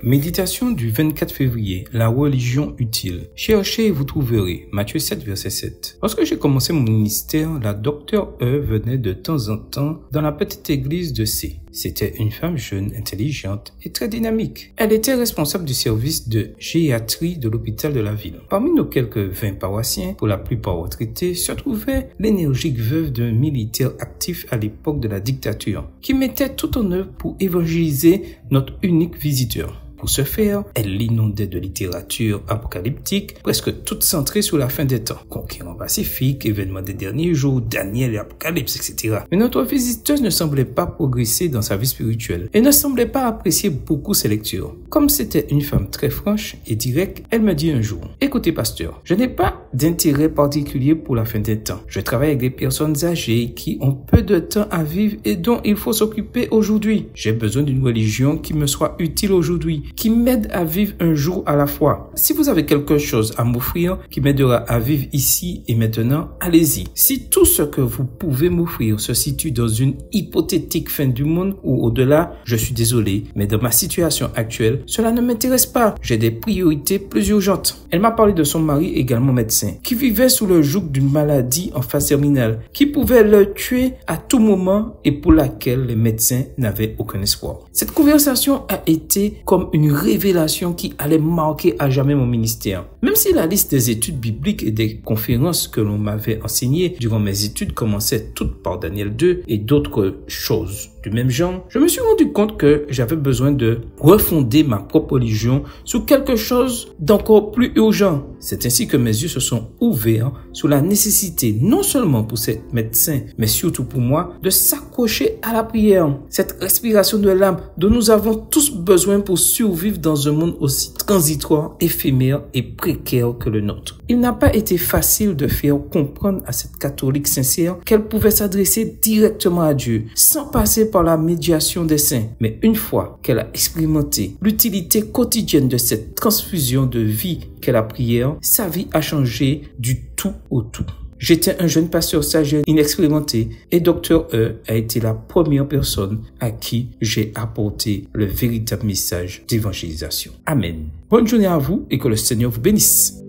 Méditation du 24 février, la religion utile. Cherchez et vous trouverez. Matthieu 7, verset 7. Lorsque j'ai commencé mon ministère, la docteure E venait de temps en temps dans la petite église de C. C'était une femme jeune, intelligente et très dynamique. Elle était responsable du service de gériatrie de l'hôpital de la ville. Parmi nos quelques 20 paroissiens, pour la plupart retraités, se trouvait l'énergique veuve d'un militaire actif à l'époque de la dictature, qui mettait tout en œuvre pour évangéliser notre unique visiteur. Pour ce faire, elle l'inondait de littérature apocalyptique, presque toute centrée sur la fin des temps. Conquérant pacifique, événements des derniers jours, Daniel et Apocalypse, etc. Mais notre visiteuse ne semblait pas progresser dans sa vie spirituelle et ne semblait pas apprécier beaucoup ses lectures. Comme c'était une femme très franche et directe, elle me dit un jour: « Écoutez, pasteur, je n'ai pas d'intérêt particulier pour la fin des temps. Je travaille avec des personnes âgées qui ont peu de temps à vivre et dont il faut s'occuper aujourd'hui. J'ai besoin d'une religion qui me soit utile aujourd'hui, qui m'aide à vivre un jour à la fois. Si vous avez quelque chose à m'offrir qui m'aidera à vivre ici et maintenant, allez-y. Si tout ce que vous pouvez m'offrir se situe dans une hypothétique fin du monde ou au-delà, je suis désolé, mais dans ma situation actuelle, cela ne m'intéresse pas. J'ai des priorités plus urgentes. » Elle m'a parlé de son mari, également médecin, qui vivait sous le joug d'une maladie en phase terminale, qui pouvait le tuer à tout moment et pour laquelle les médecins n'avaient aucun espoir. Cette conversation a été comme une révélation qui allait marquer à jamais mon ministère. Même si la liste des études bibliques et des conférences que l'on m'avait enseignées durant mes études commençait toutes par Daniel 2 et d'autres choses du même genre, je me suis rendu compte que j'avais besoin de refonder ma propre religion sur quelque chose d'encore plus urgent. C'est ainsi que mes yeux se sont ouverts sur la nécessité, non seulement pour ces médecins, mais surtout pour moi, de s'accrocher à la prière. Cette respiration de l'âme dont nous avons tous besoin pour survivre dans un monde aussi transitoire, éphémère et précaire que le nôtre. Il n'a pas été facile de faire comprendre à cette catholique sincère qu'elle pouvait s'adresser directement à Dieu, sans passer par la médiation des saints. Mais une fois qu'elle a expérimenté l'utilité quotidienne de cette transfusion de vie qu'est la prière, sa vie a changé du tout au tout. J'étais un jeune pasteur sage et inexpérimenté et Dr. E a été la première personne à qui j'ai apporté le véritable message d'évangélisation. Amen. Bonne journée à vous et que le Seigneur vous bénisse.